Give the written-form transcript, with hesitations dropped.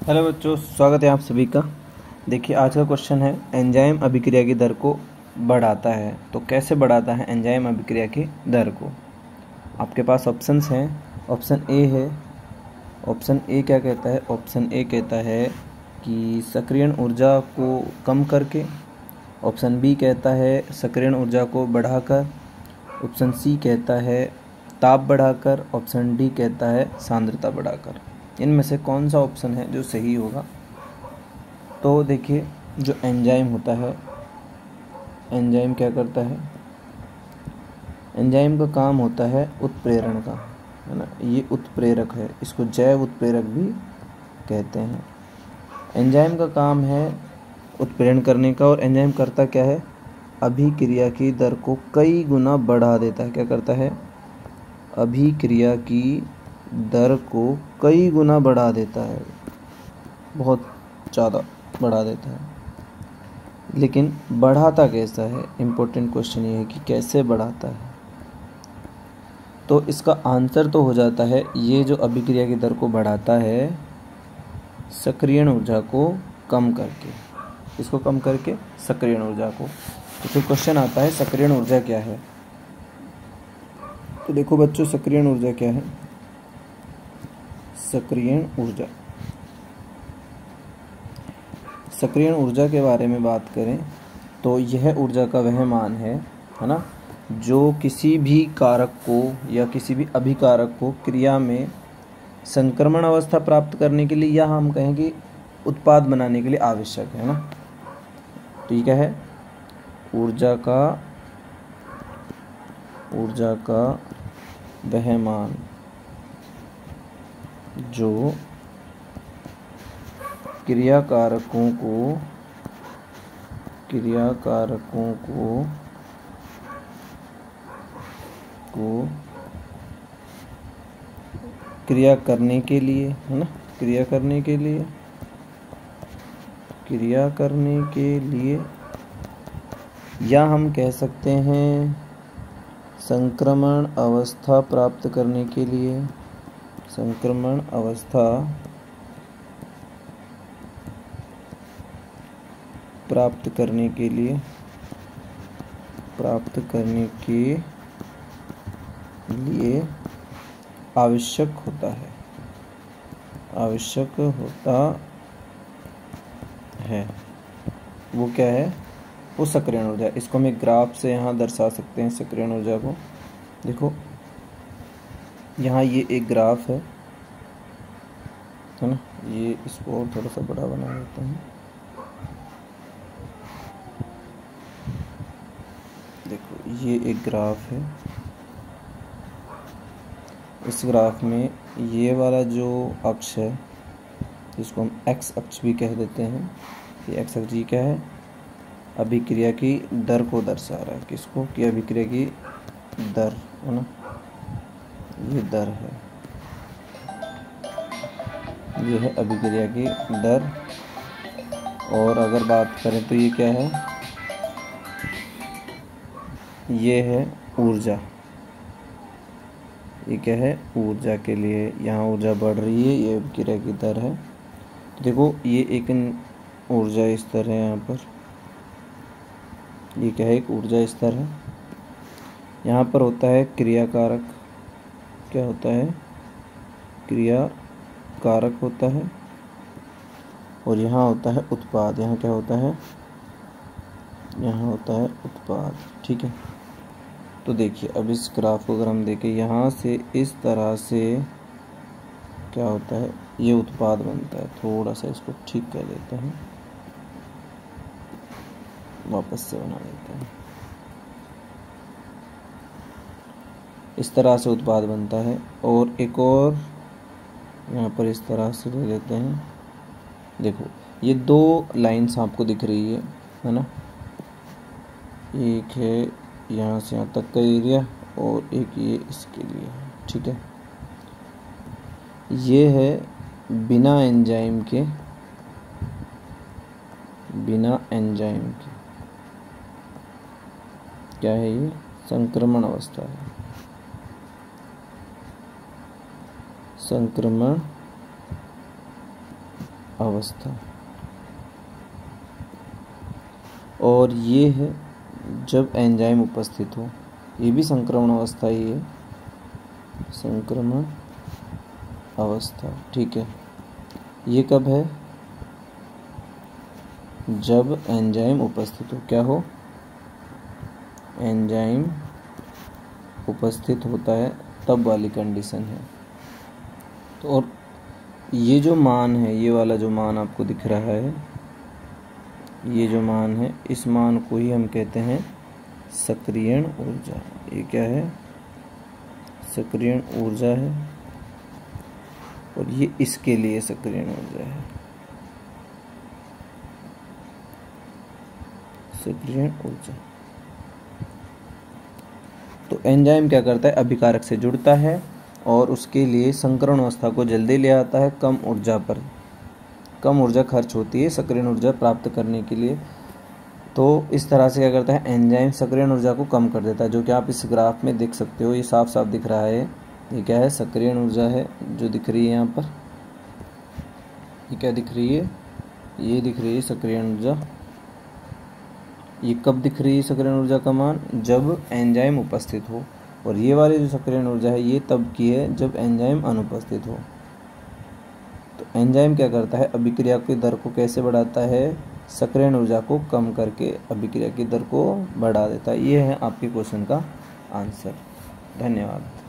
Hello बच्चों, स्वागत है आप सभी का। देखिए, आज का क्वेश्चन है एंजाइम अभिक्रिया की दर को बढ़ाता है। तो कैसे बढ़ाता है एंजाइम अभिक्रिया की दर को? आपके पास ऑप्शंस हैं। ऑप्शन ए है, ऑप्शन ए क्या कहता है? ऑप्शन ए कहता है कि सक्रियण ऊर्जा को कम करके। ऑप्शन बी कहता है सक्रियण ऊर्जा को बढ़ाकर। ऑप्शन सी कहता है ताप बढ़ाकर। ऑप्शन डी कहता है सांद्रता बढ़ाकर। इनमें से कौन सा ऑप्शन है जो सही होगा? तो देखिए, जो एंजाइम होता है, एंजाइम क्या करता है? एंजाइम का काम होता है उत्प्रेरण का, है ना। ये उत्प्रेरक है, इसको जैव उत्प्रेरक भी कहते हैं। एंजाइम का काम है उत्प्रेरण करने का, और एंजाइम करता क्या है? अभिक्रिया की दर को कई गुना बढ़ा देता है। क्या करता है? अभिक्रिया की दर को कई गुना बढ़ा देता है, बहुत ज़्यादा बढ़ा देता है। लेकिन बढ़ाता कैसा है? इम्पोर्टेंट क्वेश्चन ये है कि कैसे बढ़ाता है। तो इसका आंसर तो हो जाता है, ये जो अभिक्रिया की दर को बढ़ाता है सक्रियण ऊर्जा को कम करके। इसको कम करके सक्रियण ऊर्जा को। तो फिर क्वेश्चन आता है सक्रियण ऊर्जा क्या है? तो देखो बच्चों, सक्रियण ऊर्जा क्या है? सक्रियण ऊर्जा, सक्रियण ऊर्जा के बारे में बात करें तो यह ऊर्जा का वह मान है ना, जो किसी भी कारक को या किसी भी अभिकारक को क्रिया में संक्रमण अवस्था प्राप्त करने के लिए, या हम कहें कि उत्पाद बनाने के लिए आवश्यक है ना। तो ये क्या है? ऊर्जा का वह मान जो क्रियाकारकों को क्रिया करने के लिए, है ना, क्रिया करने के लिए, या हम कह सकते हैं संक्रमण अवस्था प्राप्त करने के लिए, संक्रमण अवस्था प्राप्त करने के लिए आवश्यक होता है। वो क्या है? वो सक्रियण ऊर्जा। इसको हम एक ग्राफ से यहाँ दर्शा सकते हैं सक्रियण ऊर्जा को। देखो, यहाँ ये एक ग्राफ है ना। ये इसको और थोड़ा सा बड़ा बना देते हैं। देखो, ये एक ग्राफ है। इस ग्राफ में ये वाला जो अक्ष है, जिसको हम एक्स अक्ष भी कह देते हैं, ये एक्स अक्ष जी क्या है? अभिक्रिया की दर को दर्शा रहा है। किसको? कि अभिक्रिया की दर, है ना। ये दर है, ये है अभिक्रिया की दर। और अगर बात करें तो ये क्या है? ये है ऊर्जा। ये क्या है? ऊर्जा के लिए यहाँ ऊर्जा बढ़ रही है, ये अभिक्रिया की दर है। तो देखो, ये एक ऊर्जा स्तर है यहाँ पर। ये क्या है? एक ऊर्जा स्तर है। यहाँ पर होता है क्रियाकारक। क्या होता है? क्रियाकारक होता है। और यहाँ होता है उत्पाद। यहाँ क्या होता है? यहाँ होता है उत्पाद। ठीक है। तो देखिए, अब इस ग्राफ को अगर हम देखें, यहाँ से इस तरह से क्या होता है? ये उत्पाद बनता है। थोड़ा सा इसको ठीक कर देते हैं, वापस से बना देते हैं। इस तरह से उत्पाद बनता है। और एक और यहाँ पर इस तरह से ले लेते हैं। देखो, ये दो लाइन्स आपको दिख रही है ना। एक है यहाँ से यहाँ तक का एरिया, और एक ये इसके लिए है। ठीक है। ये है बिना एंजाइम के क्या है? ये संक्रमण अवस्था है। संक्रमण अवस्था, और ये है जब एंजाइम उपस्थित हो, ये भी संक्रमण अवस्था ही है, संक्रमण अवस्था। ठीक है, ये कब है? जब एंजाइम उपस्थित हो। क्या हो? एंजाइम उपस्थित होता है तब वाली कंडीशन है। तो और ये जो मान है, ये वाला जो मान आपको दिख रहा है, ये जो मान है, इस मान को ही हम कहते हैं सक्रियण ऊर्जा। ये क्या है? सक्रियण ऊर्जा है, और ये इसके लिए सक्रियण ऊर्जा है, सक्रियण ऊर्जा। तो एंजाइम क्या करता है? अभिकारक से जुड़ता है और उसके लिए संकरण अवस्था को जल्दी ले आता है कम ऊर्जा पर। कम ऊर्जा खर्च होती है सक्रियण ऊर्जा प्राप्त करने के लिए। तो इस तरह से क्या करता है? एंजाइम सक्रियण ऊर्जा को कम कर देता है, जो कि आप इस ग्राफ में देख सकते हो। ये साफ साफ दिख रहा है। ये क्या है? सक्रियण ऊर्जा है जो दिख रही है यहाँ पर। ये क्या दिख रही है? ये दिख रही है सक्रियण ऊर्जा। ये कब दिख रही है सक्रियण ऊर्जा का मान? जब एंजाइम उपस्थित हो। और ये वाली जो सक्रियण ऊर्जा है, ये तब की है जब एंजाइम अनुपस्थित हो। तो एंजाइम क्या करता है? अभिक्रिया की दर को कैसे बढ़ाता है? सक्रियण ऊर्जा को कम करके अभिक्रिया की दर को बढ़ा देता है। ये है आपके क्वेश्चन का आंसर। धन्यवाद।